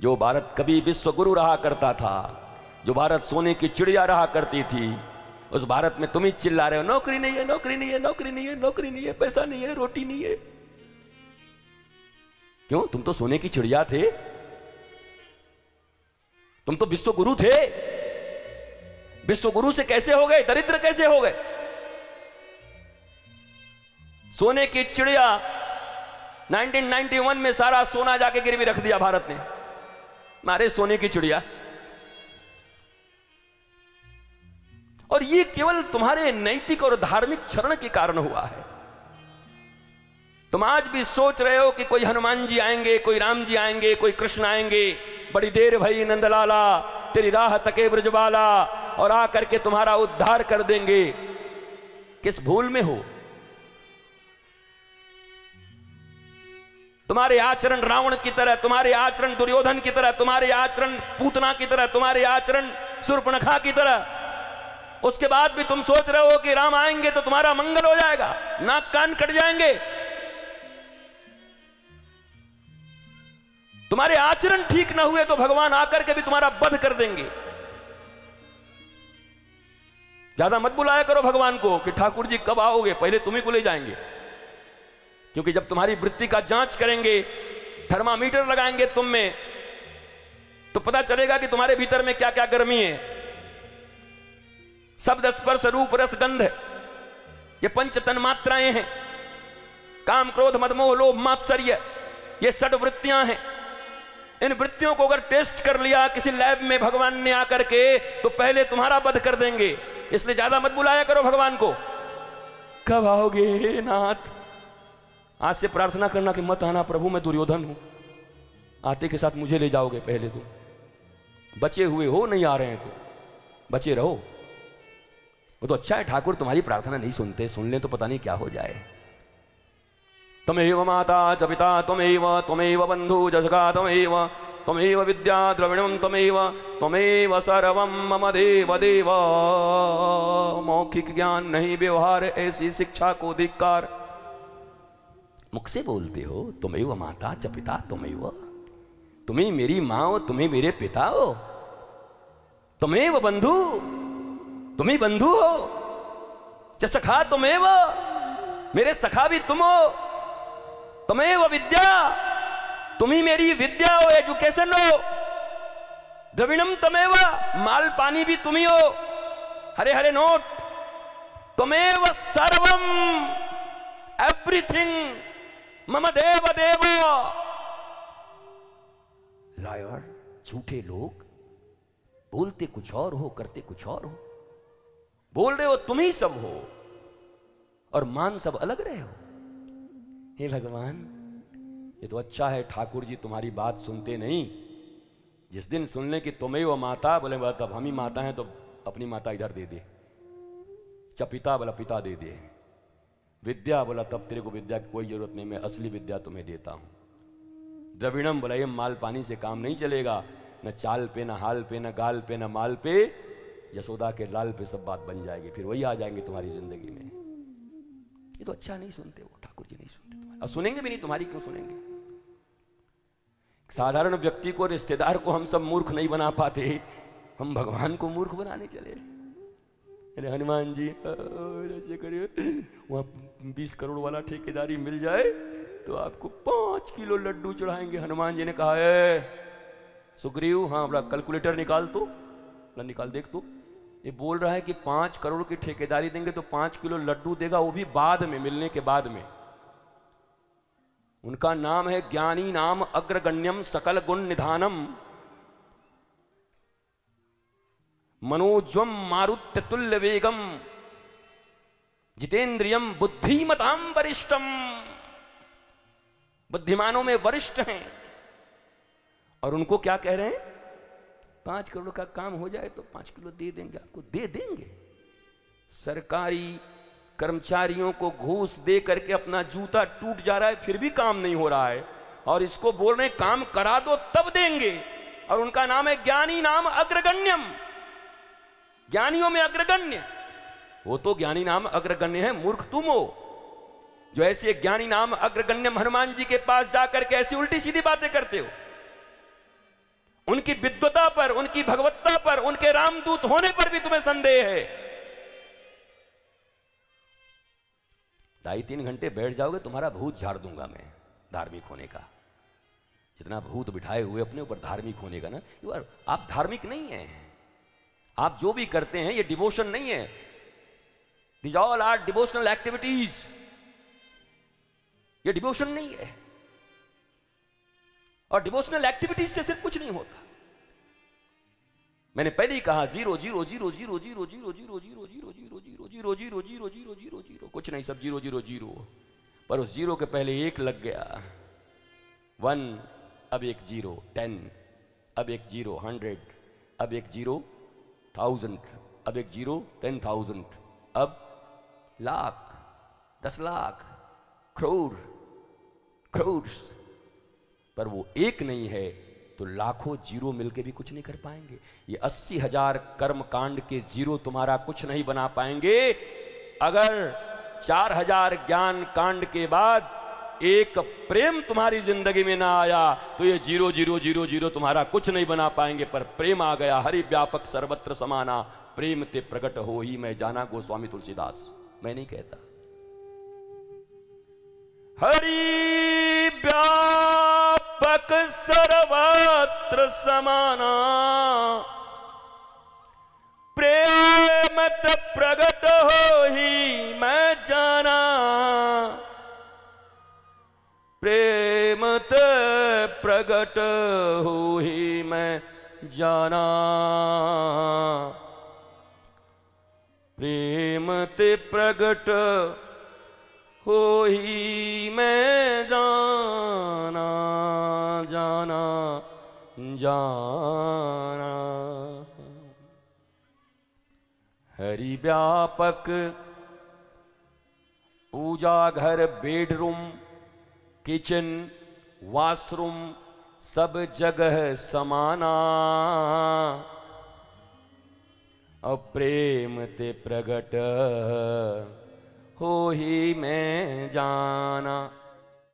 जो भारत कभी विश्व गुरु रहा करता था, जो भारत सोने की चिड़िया रहा करती थी, उस भारत में तुम ही चिल्ला रहे हो नौकरी नहीं है, नौकरी नहीं है, नौकरी नहीं है, नौकरी नहीं है, पैसा नहीं है, रोटी नहीं है। क्यों? तुम तो सोने की चिड़िया थे, तुम तो विश्व गुरु थे। विश्व गुरु से कैसे हो गए दरिद्र? कैसे हो गए? सोने की चिड़िया 1991 में सारा सोना जाके गिरवी रख दिया भारत ने, मारे सोने की चिड़िया। और ये केवल तुम्हारे नैतिक और धार्मिक क्षरण के कारण हुआ है। तुम आज भी सोच रहे हो कि कोई हनुमान जी आएंगे, कोई राम जी आएंगे, कोई कृष्ण आएंगे, बड़ी देर भई नंदलाला, तेरी राह तके ब्रजबाला, और आकर के तुम्हारा उद्धार कर देंगे। किस भूल में हो? तुम्हारे आचरण रावण की तरह, तुम्हारे आचरण दुर्योधन की तरह, तुम्हारे आचरण पूतना की तरह, तुम्हारे आचरण शूर्पणखा की तरह। उसके बाद भी तुम सोच रहे हो कि राम आएंगे तो तुम्हारा मंगल हो जाएगा, नाक कान कट जाएंगे। तुम्हारे आचरण ठीक ना हुए तो भगवान आकर के भी तुम्हारा वध कर देंगे। ज्यादा मत बुलाया करो भगवान को कि ठाकुर जी कब आओगे, पहले तुम्ही को ले जाएंगे। क्योंकि जब तुम्हारी वृत्ति का जांच करेंगे, थर्मामीटर लगाएंगे तुम में, तो पता चलेगा कि तुम्हारे भीतर में क्या क्या गर्मी है। शब्द स्पर्श रूप रस गंध, ये पंच तन मात्राएं हैं। काम क्रोध मद मोह लोभ मात्सर्य, ये षड वृत्तियां हैं। इन वृत्तियों को अगर टेस्ट कर लिया किसी लैब में भगवान ने आकर के, तो पहले तुम्हारा वध कर देंगे। इसलिए ज्यादा मत बुलाया करो भगवान को। कब आओगे नाथ? आज से प्रार्थना करना कि मत आना प्रभु, मैं दुर्योधन हूं, आते के साथ मुझे ले जाओगे पहले। तुम बचे हुए हो, नहीं आ रहे हैं तो बचे रहो। वो तो अच्छा है ठाकुर तुम्हारी प्रार्थना नहीं सुनते, सुन ले तो पता नहीं क्या हो जाए। तमेव माता च पिता त्वमेव बंधु जसका त्वमेव विद्या द्रविणम त्वमेव सर्वं मम देव देव। मौखिक ज्ञान नहीं व्यवहार, ऐसी शिक्षा को धिक्कार। मुख से बोलते हो तुमेव माता च पिता त्वमेव, तुम्ही मेरी माँ हो, तुम्ही मेरे पिता हो। तुमेव बंधु, तुम्ही बंधु हो। च सखा तुमेव, मेरे सखा भी तुम हो। तुमेव विद्या, तुम्ही मेरी विद्या हो, एजुकेशन हो। द्रविणम तमेव, माल पानी भी तुम्ही हो, हरे हरे नोट। तुमेव सर्वम, एवरीथिंग मम देव देव। लायर, झूठे लोग, बोलते कुछ और हो, करते कुछ और हो। बोल रहे हो तुम ही सब हो और मान सब अलग रहे हो। हे भगवान, ये तो अच्छा है ठाकुर जी तुम्हारी बात सुनते नहीं। जिस दिन सुन ले कि तुम्हें वो माता, बोले तब हम ही माता हैं तो अपनी माता इधर दे दे। पिता बोला पिता दे दे। विद्या बोला तब तेरे को विद्या की कोई जरूरत नहीं, मैं असली विद्या तुम्हें देता हूं। द्रविणम बोला ये माल पानी से काम नहीं चलेगा, न चाल पे, न हाल पे, न गाल पे, न माल पे। यशोदा के लाल पे सब बात बन जाएगी, फिर वही आ जाएंगे तुम्हारी जिंदगी में। ये तो अच्छा नहीं सुनते, वो ठाकुर जी नहीं सुनते तुम्हारी, और सुनेंगे भी नहीं तुम्हारी। क्यों सुनेंगे? साधारण व्यक्ति को, रिश्तेदार को हम सब मूर्ख नहीं बना पाते, हम भगवान को मूर्ख बनाने चले। अरे हनुमान जी ऐसे करिए, वहां 20 करोड़ वाला ठेकेदारी मिल जाए तो आपको 5 किलो लड्डू चढ़ाएंगे। हनुमान जी ने कहा है सुग्रीव, हाँ बड़ा कैलकुलेटर निकाल तो, निकाल देख तो। ये बोल रहा है कि 5 करोड़ की ठेकेदारी देंगे तो 5 किलो लड्डू देगा, वो भी बाद में, मिलने के बाद में। उनका नाम है ज्ञानी नाम अग्रगण्यम सकल गुण निधानम, मनोज्वम मारुत्य तुल्य वेगम, जितेंद्रियम बुद्धिमताम वरिष्ठम। बुद्धिमानों में वरिष्ठ हैं। और उनको क्या कह रहे हैं? 5 करोड़ का काम हो जाए तो 5 किलो दे देंगे आपको, दे देंगे। सरकारी कर्मचारियों को घूस दे करके अपना जूता टूट जा रहा है, फिर भी काम नहीं हो रहा है, और इसको बोल रहे हैं काम करा दो तब देंगे। और उनका नाम है ज्ञानी नाम अग्रगण्यम, ज्ञानियों में अग्रगण्य। वो तो ज्ञानी नाम अग्रगण्य है, मूर्ख तुम हो जो ऐसे ज्ञानी नाम अग्रगण्यम हनुमान जी के पास जाकर के ऐसी उल्टी सीधी बातें करते हो। उनकी विद्वता पर, उनकी भगवत्ता पर, उनके रामदूत होने पर भी तुम्हें संदेह है। 2.5-3 घंटे बैठ जाओगे, तुम्हारा भूत झाड़ दूंगा मैं धार्मिक होने का। जितना भूत बिठाए हुए अपने ऊपर धार्मिक होने का ना, आप धार्मिक नहीं है। आप जो भी करते हैं ये डिवोशन नहीं है। These all are devotional activities। ये डिवोशन नहीं है। और डिवोशनल एक्टिविटीज से सिर्फ कुछ नहीं होता। मैंने पहले ही कहा 0 0 0 0 0 0 0 0 0 0 0 0 0 0 0 0 0 0, कुछ नहीं, सब 0 0 0। पर उस 0 के पहले 1 लग गया, 1, अब एक 0, 10, अब एक 0, 100, अब एक 0, 1000, अब एक 0, 10,000, अब लाख, 10 लाख, करोड़, crores। पर वो एक नहीं है तो लाखों जीरो मिलके भी कुछ नहीं कर पाएंगे। ये 80,000 कर्म कांड के जीरो तुम्हारा कुछ नहीं बना पाएंगे। अगर 4,000 ज्ञान कांड के बाद एक प्रेम तुम्हारी जिंदगी में ना आया तो ये 0 0 0 0 तुम्हारा कुछ नहीं बना पाएंगे। पर प्रेम आ गया, हरि व्यापक सर्वत्र समाना, प्रेम ते प्रकट हो ही मैं जाना, गोस्वामी तुलसीदास। मैं नहीं कहता। हरि व्यापक सर्वत्र समाना, प्रेम ते प्रकट हो ही मैं जाना, प्रेम ते प्रकट हो ही मैं जाना, प्रेम ते प्रकट हो ही मैं जाना, जाना, जाना। हरि व्यापक पूजा घर, बेडरूम, किचन, वॉशरूम, सब जगह समाना, और प्रेम ते प्रगट हो ही मैं जाना।